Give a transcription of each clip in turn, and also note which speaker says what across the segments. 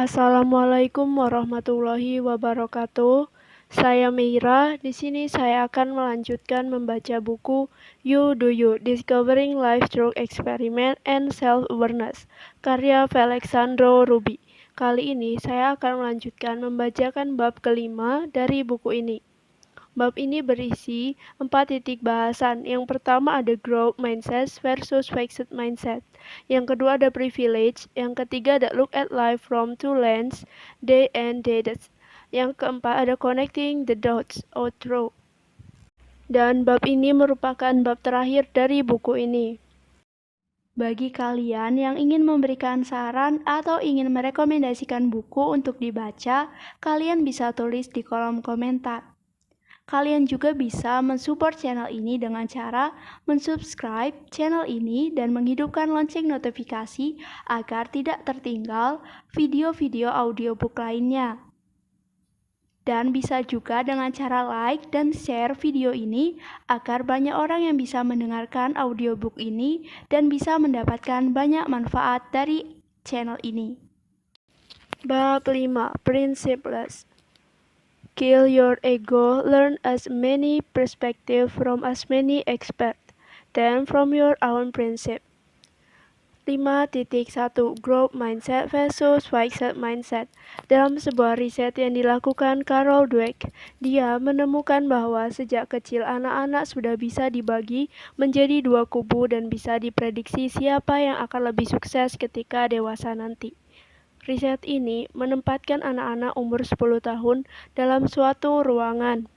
Speaker 1: Assalamualaikum warahmatullahi wabarakatuh. Saya Meira. Di sini saya akan melanjutkan membaca buku You Do You: Discovering Life Through Experiment and Self-Awareness, karya Felixandro Ruby. Kali ini saya akan melanjutkan membacakan bab kelima dari buku ini. Bab ini berisi 4 titik bahasan. Yang pertama ada growth mindset versus fixed mindset. Yang kedua ada privilege. Yang ketiga ada look at life from two lenses, day and dates. Yang keempat ada connecting the dots or through. Dan bab ini merupakan bab terakhir dari buku ini. Bagi kalian yang ingin memberikan saran atau ingin merekomendasikan buku untuk dibaca, kalian bisa tulis di kolom komentar. Kalian juga bisa mensupport channel ini dengan cara mensubscribe channel ini dan menghidupkan lonceng notifikasi agar tidak tertinggal video-video audiobook lainnya. Dan bisa juga dengan cara like dan share video ini agar banyak orang yang bisa mendengarkan audiobook ini dan bisa mendapatkan banyak manfaat dari channel ini. Bab 5. Principles. Kill your ego, learn as many perspectives from as many experts, then from your own principle. 5.1 Growth Mindset versus Fixed Mindset. Dalam sebuah riset yang dilakukan Carol Dweck, dia menemukan bahwa sejak kecil anak-anak sudah bisa dibagi menjadi 2 kubu dan bisa diprediksi siapa yang akan lebih sukses ketika dewasa nanti. Riset ini menempatkan anak-anak umur 10 tahun dalam suatu ruangan.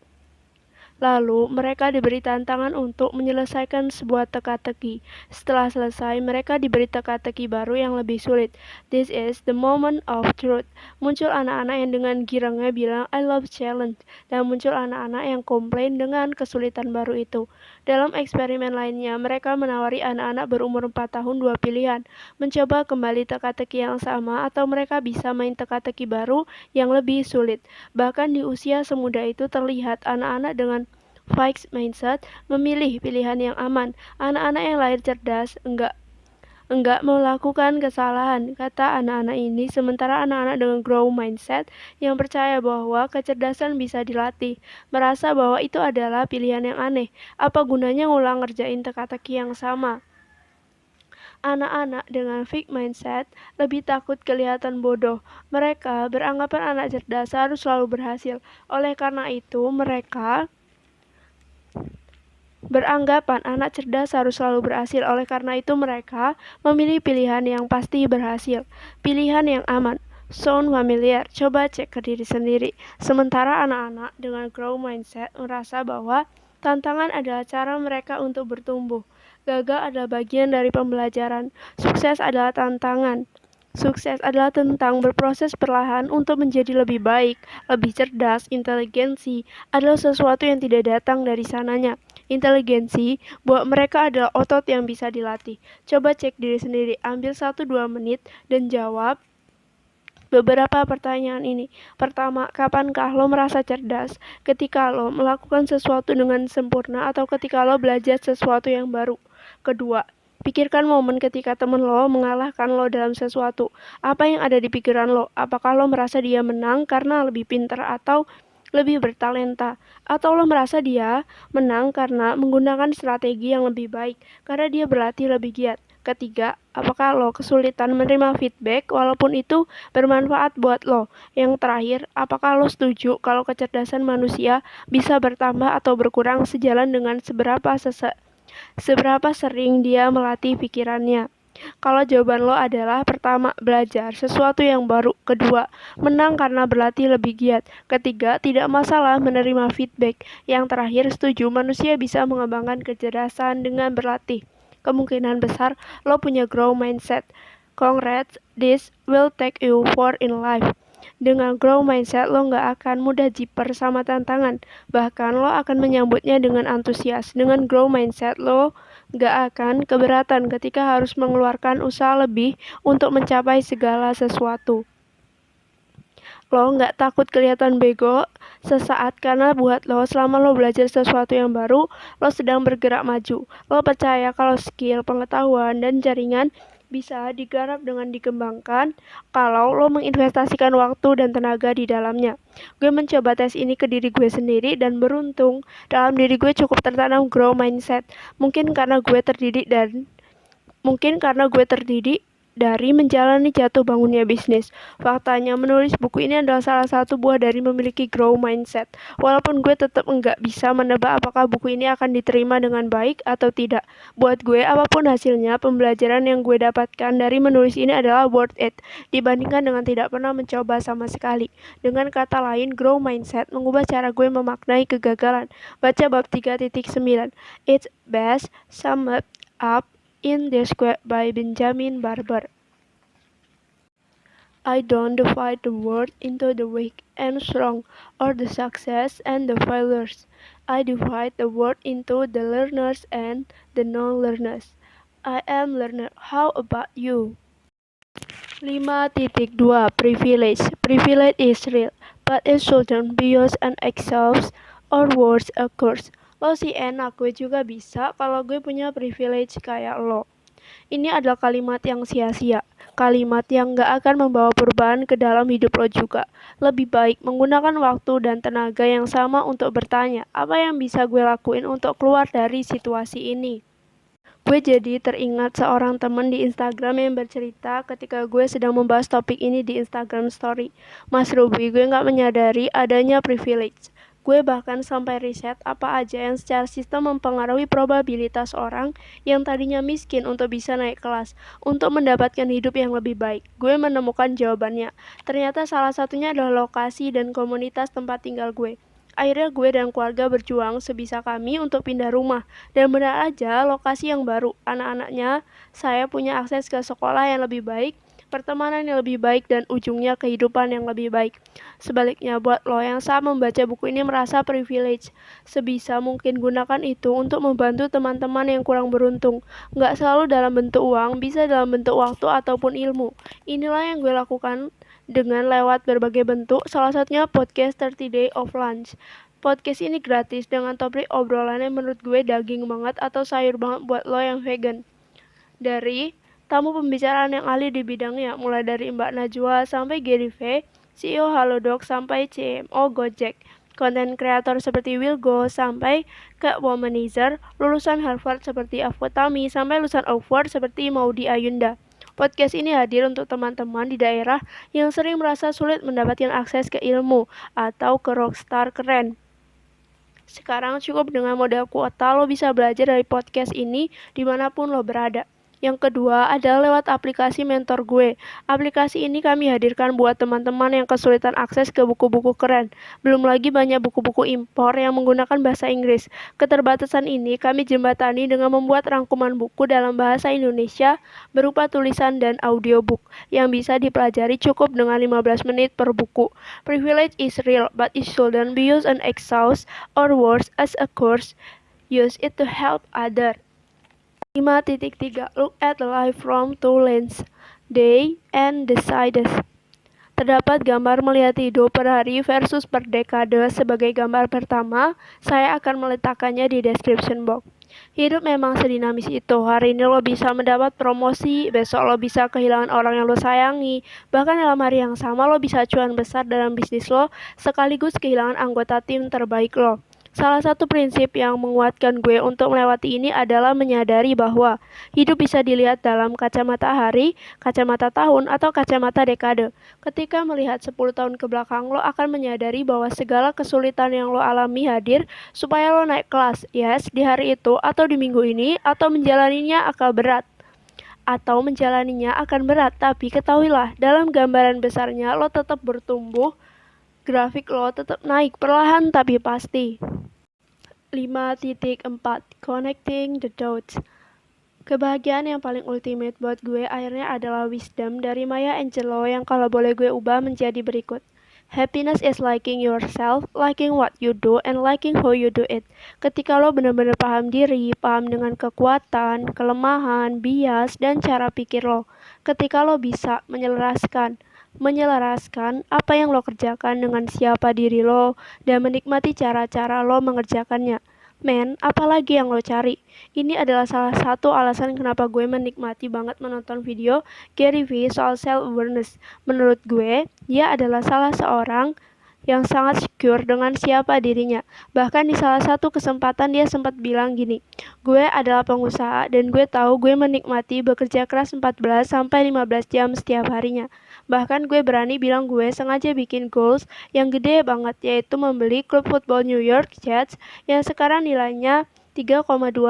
Speaker 1: Lalu, mereka diberi tantangan untuk menyelesaikan sebuah teka-teki. Setelah selesai, mereka diberi teka-teki baru yang lebih sulit. This is the moment of truth. Muncul anak-anak yang dengan girangnya bilang, I love challenge. Dan muncul anak-anak yang komplain dengan kesulitan baru itu. Dalam eksperimen lainnya, mereka menawari anak-anak berumur 4 tahun 2 pilihan. Mencoba kembali teka-teki yang sama atau mereka bisa main teka-teki baru yang lebih sulit. Bahkan di usia semuda itu terlihat anak-anak dengan fixed mindset memilih pilihan yang aman. Anak-anak yang lahir cerdas enggak melakukan kesalahan, kata anak-anak ini. Sementara anak-anak dengan growth mindset yang percaya bahwa kecerdasan bisa dilatih, merasa bahwa itu adalah pilihan yang aneh. Apa gunanya ngulang ngerjain teka-teki yang sama? Anak-anak dengan fixed mindset lebih takut kelihatan bodoh. Mereka beranggapan anak cerdas harus selalu berhasil. Oleh karena itu, mereka beranggapan anak cerdas harus selalu berhasil. Oleh karena itu mereka memilih pilihan yang pasti berhasil, pilihan yang aman. Sound familiar? Coba cek ke diri sendiri. Sementara anak-anak dengan growth mindset merasa bahwa tantangan adalah cara mereka untuk bertumbuh. Gagal adalah bagian dari pembelajaran. Sukses adalah tantangan. Sukses adalah tentang berproses perlahan untuk menjadi lebih baik, lebih cerdas. Inteligensi adalah sesuatu yang tidak datang dari sananya. Inteligensi buat mereka adalah otot yang bisa dilatih. Coba cek diri sendiri, ambil 1-2 menit dan jawab beberapa pertanyaan ini. Pertama, kapankah lo merasa cerdas? Ketika lo melakukan sesuatu dengan sempurna atau ketika lo belajar sesuatu yang baru? Kedua, pikirkan momen ketika teman lo mengalahkan lo dalam sesuatu. Apa yang ada di pikiran lo? Apakah lo merasa dia menang karena lebih pintar atau lebih bertalenta? Atau lo merasa dia menang karena menggunakan strategi yang lebih baik, karena dia berlatih lebih giat? Ketiga, apakah lo kesulitan menerima feedback walaupun itu bermanfaat buat lo? Yang terakhir, apakah lo setuju kalau kecerdasan manusia bisa bertambah atau berkurang sejalan dengan seberapa sering dia melatih pikirannya? Kalau jawaban lo adalah pertama, belajar sesuatu yang baru. Kedua, menang karena berlatih lebih giat. Ketiga, tidak masalah menerima feedback. Yang terakhir, setuju manusia bisa mengembangkan kecerdasan dengan berlatih. Kemungkinan besar lo punya growth mindset. Congrats, this will take you far in life. Dengan growth mindset lo nggak akan mudah jiper sama tantangan. Bahkan lo akan menyambutnya dengan antusias. Dengan growth mindset lo nggak akan keberatan ketika harus mengeluarkan usaha lebih untuk mencapai segala sesuatu. Lo nggak takut kelihatan bego sesaat karena buat lo selama lo belajar sesuatu yang baru, lo sedang bergerak maju. Lo percaya kalau skill, pengetahuan, dan jaringan bisa digarap dengan dikembangkan kalau lo menginvestasikan waktu dan tenaga di dalamnya. Gue mencoba tes ini ke diri gue sendiri dan beruntung dalam diri gue cukup tertanam grow mindset. Mungkin karena gue terdidik dari menjalani jatuh bangunnya bisnis. Faktanya menulis buku ini adalah salah satu buah dari memiliki grow mindset. Walaupun gue tetap enggak bisa menebak apakah buku ini akan diterima dengan baik atau tidak. Buat gue, apapun hasilnya, pembelajaran yang gue dapatkan dari menulis ini adalah worth it dibandingkan dengan tidak pernah mencoba sama sekali. Dengan kata lain, grow mindset mengubah cara gue memaknai kegagalan. Baca bab 3.9. It's best summed up in this quote by Benjamin Barber. I don't divide the world into the weak and strong, or the success and the failures. I divide the world into the learners and the non-learners. I am learner. How about you? 5.2 Privilege. Privilege is real, but it shouldn't be used and excuse or worse a curse. Lo sih enak, gue juga bisa kalau gue punya privilege kayak lo. Ini adalah kalimat yang sia-sia, kalimat yang gak akan membawa perubahan ke dalam hidup lo juga. Lebih baik menggunakan waktu dan tenaga yang sama untuk bertanya, apa yang bisa gue lakuin untuk keluar dari situasi ini? Gue jadi teringat seorang teman di Instagram yang bercerita ketika gue sedang membahas topik ini di Instagram Story. Mas Ruby, gue gak menyadari adanya privilege. Gue bahkan sampai riset apa aja yang secara sistem mempengaruhi probabilitas orang yang tadinya miskin untuk bisa naik kelas, untuk mendapatkan hidup yang lebih baik. Gue menemukan jawabannya. Ternyata salah satunya adalah lokasi dan komunitas tempat tinggal gue. Akhirnya gue dan keluarga berjuang sebisa kami untuk pindah rumah. Dan benar aja lokasi yang baru. Anak-anaknya saya punya akses ke sekolah yang lebih baik, pertemanan yang lebih baik, dan ujungnya kehidupan yang lebih baik. Sebaliknya, buat lo yang saat membaca buku ini merasa privilege, sebisa mungkin gunakan itu untuk membantu teman-teman yang kurang beruntung. Nggak selalu dalam bentuk uang, bisa dalam bentuk waktu ataupun ilmu. Inilah yang gue lakukan dengan lewat berbagai bentuk, salah satunya podcast 30 Day of Lunch. Podcast ini gratis dengan topik obrolannya menurut gue daging banget atau sayur banget buat lo yang vegan. Dari tamu pembicaraan yang ahli di bidangnya, mulai dari Mbak Najwa sampai Gary V, CEO Halodoc sampai CMO Gojek, konten kreator seperti Wilgo sampai ke womanizer, lulusan Harvard seperti Afotami sampai lulusan Oxford seperti Maudy Ayunda. Podcast ini hadir untuk teman-teman di daerah yang sering merasa sulit mendapatkan akses ke ilmu atau ke rockstar keren. Sekarang cukup dengan modal kuota lo bisa belajar dari podcast ini dimanapun lo berada. Yang kedua adalah lewat aplikasi Mentor Gue. Aplikasi ini kami hadirkan buat teman-teman yang kesulitan akses ke buku-buku keren. Belum lagi banyak buku-buku impor yang menggunakan bahasa Inggris. Keterbatasan ini kami jembatani dengan membuat rangkuman buku dalam bahasa Indonesia berupa tulisan dan audiobook yang bisa dipelajari cukup dengan 15 menit per buku. Privilege is real, but it shouldn't be used and exhaust or worse as a curse. Use it to help others. 5.3 Look at life from two lenses, day and the sides. Terdapat gambar melihat hidup per hari versus per dekade. Sebagai gambar pertama, saya akan meletakkannya di description box. Hidup memang sedinamis itu. Hari ini lo bisa mendapat promosi, besok lo bisa kehilangan orang yang lo sayangi. Bahkan dalam hari yang sama lo bisa cuan besar dalam bisnis lo, sekaligus kehilangan anggota tim terbaik lo. Salah satu prinsip yang menguatkan gue untuk melewati ini adalah menyadari bahwa hidup bisa dilihat dalam kacamata hari, kacamata tahun, atau kacamata dekade. Ketika melihat 10 tahun ke belakang, lo akan menyadari bahwa segala kesulitan yang lo alami hadir supaya lo naik kelas. Yes, di hari itu, atau di minggu ini, atau menjalaninya akan berat. Tapi ketahuilah, dalam gambaran besarnya lo tetap bertumbuh, grafik lo tetap naik perlahan tapi pasti. 5.4 Connecting the dots. Kebahagiaan yang paling ultimate buat gue akhirnya adalah wisdom dari Maya Angelou yang kalau boleh gue ubah menjadi berikut. Happiness is liking yourself, liking what you do, and liking how you do it. Ketika lo benar-benar paham diri, paham dengan kekuatan, kelemahan, bias, dan cara pikir lo. Ketika lo bisa menyelaraskan apa yang lo kerjakan dengan siapa diri lo dan menikmati cara-cara lo mengerjakannya. Men, apalagi yang lo cari? Ini adalah salah satu alasan kenapa gue menikmati banget menonton video Gary Vee soal self-awareness. Menurut gue, dia adalah salah seorang yang sangat secure dengan siapa dirinya. Bahkan di salah satu kesempatan dia sempat bilang gini, gue adalah pengusaha dan gue tahu gue menikmati bekerja keras 14-15 jam setiap harinya. Bahkan gue berani bilang gue sengaja bikin goals yang gede banget, yaitu membeli klub football New York Jets yang sekarang nilainya 3,2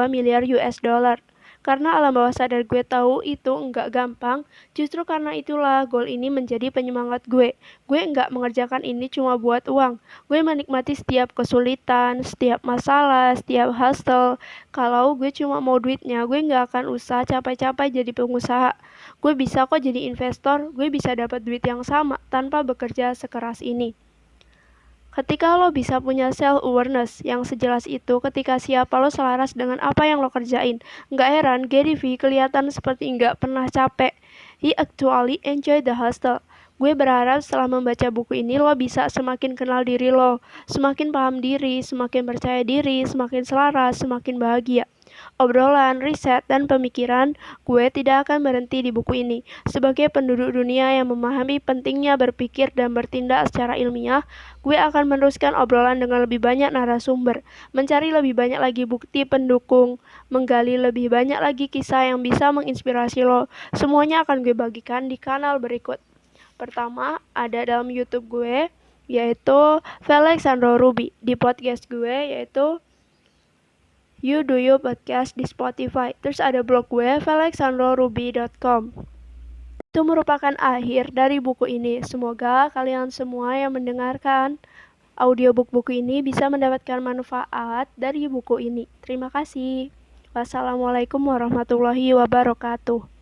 Speaker 1: miliar US dollar. Karena alam bawah sadar gue tahu itu enggak gampang, justru karena itulah goal ini menjadi penyemangat gue. Gue enggak mengerjakan ini cuma buat uang. Gue menikmati setiap kesulitan, setiap masalah, setiap hustle. Kalau gue cuma mau duitnya, gue enggak akan usah capek-capek jadi pengusaha. Gue bisa kok jadi investor, gue bisa dapat duit yang sama tanpa bekerja sekeras ini. Ketika lo bisa punya self-awareness yang sejelas itu, ketika siapa lo selaras dengan apa yang lo kerjain. Nggak heran, Gary Vee kelihatan seperti nggak pernah capek. He actually enjoy the hustle. Gue berharap setelah membaca buku ini lo bisa semakin kenal diri lo, semakin paham diri, semakin percaya diri, semakin selaras, semakin bahagia. Obrolan, riset, dan pemikiran gue tidak akan berhenti di buku ini. Sebagai penduduk dunia yang memahami pentingnya berpikir dan bertindak secara ilmiah, gue akan meneruskan obrolan dengan lebih banyak narasumber, mencari lebih banyak lagi bukti pendukung, menggali lebih banyak lagi kisah yang bisa menginspirasi lo. Semuanya akan gue bagikan di kanal berikut. Pertama, ada dalam YouTube gue, yaitu Felix Sandro Ruby. Di podcast gue, yaitu You Do You Podcast di Spotify. Terus ada blog gue, felixsandroruby.com. Itu merupakan akhir dari buku ini. Semoga kalian semua yang mendengarkan audiobook buku ini bisa mendapatkan manfaat dari buku ini. Terima kasih. Wassalamualaikum warahmatullahi wabarakatuh.